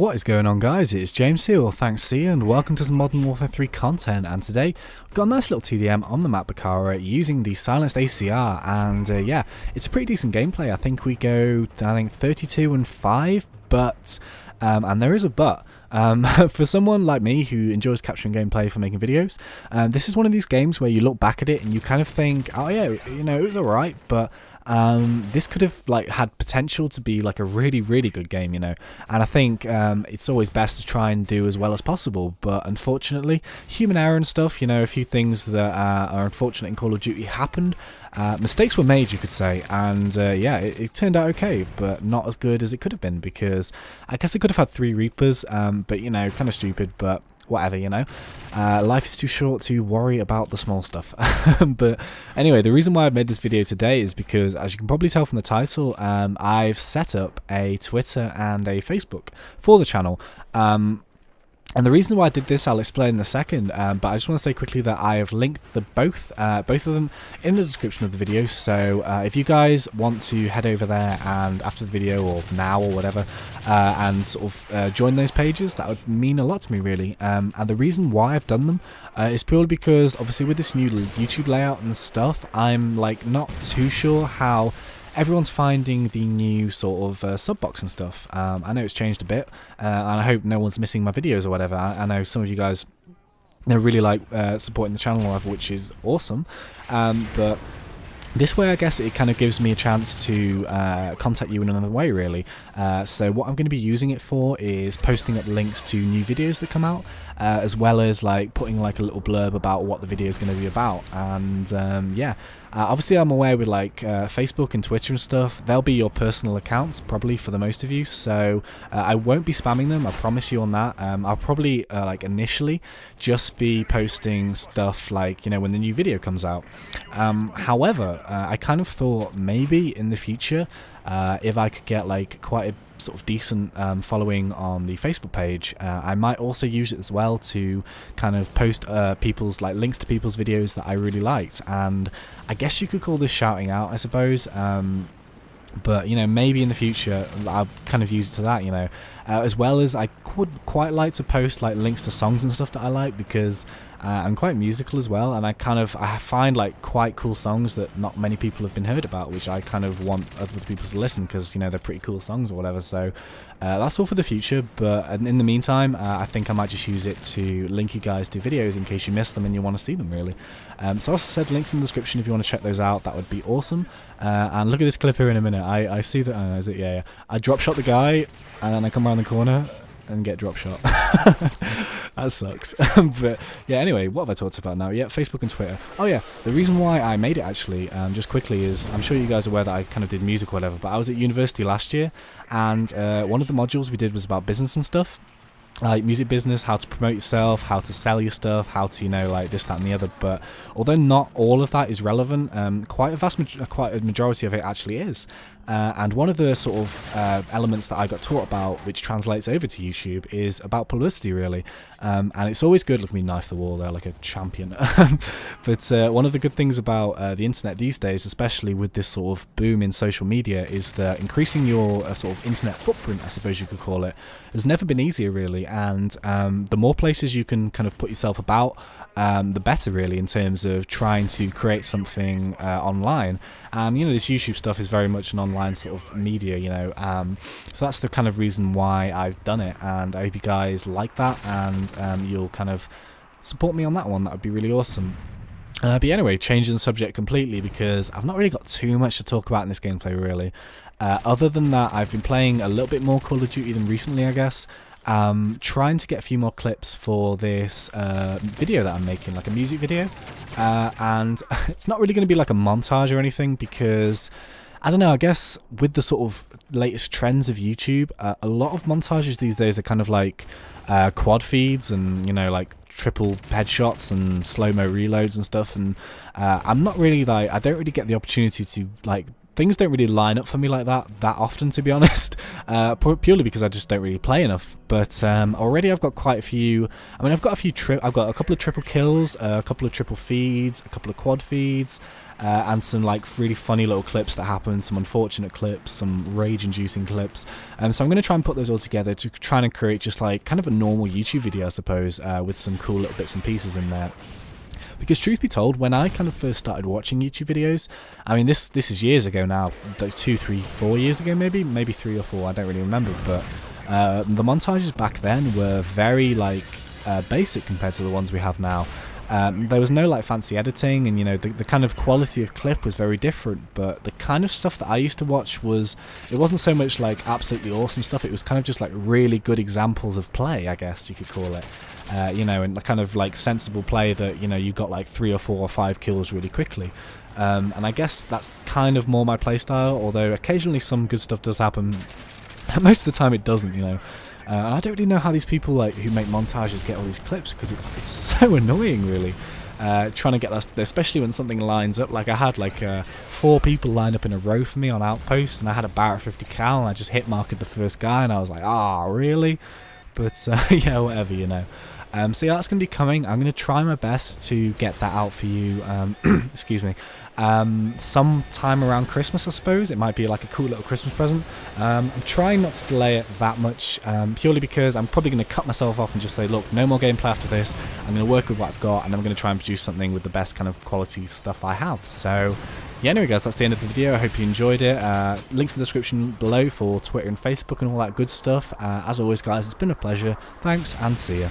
What is going on, guys? It's James here, or ThnxCya, and welcome to some Modern Warfare 3 content. And today we've got a nice little TDM on the map Bakara using the silenced ACR, and yeah, it's a pretty decent gameplay. I think we go, 32 and 5, but and there is a but. For someone like me who enjoys capturing gameplay for making videos, this is one of these games where you look back at it and you kind of think, oh yeah, you know, it was alright, but this could have had potential to be like a really good game, you know. And I think it's always best to try and do as well as possible, but unfortunately human error and stuff, you know, a few things that are unfortunate in Call of Duty happened. Mistakes were made, you could say, and yeah, it turned out okay, but not as good as it could have been, because I guess it could have had 3 Reapers, but you know, kind of stupid, but whatever, you know. Life is too short to worry about the small stuff. But anyway, the reason why I've made this video today is because, as you can probably tell from the title, I've set up a Twitter and a Facebook for the channel. And the reason why I did this I'll explain in a second, but I just want to say quickly that I have linked both of them in the description of the video, so if you guys want to head over there and after the video, or now, or whatever, and sort of join those pages, that would mean a lot to me, really. And the reason why I've done them is purely because, obviously, with this new YouTube layout and stuff, I'm not too sure how everyone's finding the new sort of sub box and stuff. I know it's changed a bit, and I hope no one's missing my videos or whatever. I know some of you guys really like supporting the channel or whatever, which is awesome, but this way I guess it kind of gives me a chance to contact you in another way, really. So what I'm going to be using it for is posting up links to new videos that come out, as well as putting a little blurb about what the video is going to be about. And yeah, obviously I'm aware with Facebook and Twitter and stuff, they'll be your personal accounts probably for the most of you, so I won't be spamming them, I promise you on that. I'll probably initially just be posting stuff you know, when the new video comes out. However, I kind of thought maybe in the future, if I could get quite a sort of decent following on the Facebook page, I might also use it as well to kind of post people's links to people's videos that I really liked. And I guess you could call this shouting out, I suppose. But you know, maybe in the future I'll kind of use it to that, you know, as well as I would quite like to post links to songs and stuff that I like, because I'm quite musical as well, and I find quite cool songs that not many people have been heard about, which I kind of want other people to listen, because you know, they're pretty cool songs or whatever. So that's all for the future, but in the meantime, I think I might just use it to link you guys to videos in case you missed them and you want to see them, really. So I also said links in the description if you want to check those out, that would be awesome. And look at this clip here in a minute. I see that, is it? Yeah. I drop shot the guy, and then I come around the corner and get drop shot. That sucks. But yeah, anyway, what have I talked about now? Yeah, Facebook and Twitter. Oh yeah, the reason why I made it actually, just quickly, is I'm sure you guys are aware that I kind of did music or whatever, but I was at university last year, and one of the modules we did was about business and stuff. Music business, how to promote yourself, how to sell your stuff, how to, you know, this, that and the other. But although not all of that is relevant, quite a majority of it actually is. And one of the sort of elements that I got taught about, which translates over to YouTube, is about publicity, really. And it's always good. Look at me knife the wall there like a champion. But one of the good things about the internet these days, especially with this sort of boom in social media, is that increasing your sort of internet footprint, I suppose you could call it, has never been easier, really. And the more places you can kind of put yourself about, the better, really, in terms of trying to create something online. And you know, this YouTube stuff is very much an online sort of media, you know, so that's the kind of reason why I've done it, and I hope you guys like that, and you'll kind of support me on that one. That would be really awesome. But anyway, changing the subject completely, because I've not really got too much to talk about in this gameplay, really. Other than that, I've been playing a little bit more Call of Duty than recently, I guess. Trying to get a few more clips for this video that I'm making, a music video, and it's not really going to be a montage or anything, because I don't know, I guess with the sort of latest trends of YouTube, a lot of montages these days are kind of quad feeds and, you know, triple headshots and slow-mo reloads and stuff, and I'm not really I don't really get the opportunity to things don't really line up for me like that often, to be honest, purely because I just don't really play enough. But already I've got quite a few. I mean, I've got a couple of triple kills, a couple of triple feeds, a couple of quad feeds, and some like really funny little clips that happen, some unfortunate clips, some rage-inducing clips. So I'm going to try and put those all together to try and create just like kind of a normal YouTube video, I suppose, with some cool little bits and pieces in there. Because truth be told, when I kind of first started watching YouTube videos, I mean, this is years ago now, like 2, 3, 4 years ago, maybe 3 or 4, I don't really remember, but the montages back then were very like basic compared to the ones we have now. There was no like fancy editing, and you know, the kind of quality of clip was very different, but the kind of stuff that I used to watch it wasn't so much like absolutely awesome stuff, it was kind of just like really good examples of play, I guess you could call it. You know, and kind of like sensible play that, you know, you got like 3 or 4 or 5 kills really quickly. And I guess that's kind of more my playstyle, although occasionally some good stuff does happen. Most of the time it doesn't, you know. I don't really know how these people like who make montages get all these clips, because it's so annoying, really. Trying to get that, especially when something lines up. Like I had like 4 people lined up in a row for me on Outpost, and I had a Barrett 50 cal, and I just hit marked the first guy, and I was like, ah, really? But yeah, whatever, you know. So yeah, that's going to be coming. I'm going to try my best to get that out for you, excuse me, sometime around Christmas, I suppose. It might be like a cool little Christmas present. I'm trying not to delay it that much, purely because I'm probably going to cut myself off and just say, look, no more gameplay after this. I'm going to work with what I've got, and I'm going to try and produce something with the best kind of quality stuff I have. So yeah, anyway guys, that's the end of the video. I hope you enjoyed it. Links in the description below for Twitter and Facebook and all that good stuff. As always guys, it's been a pleasure. Thanks, and see ya.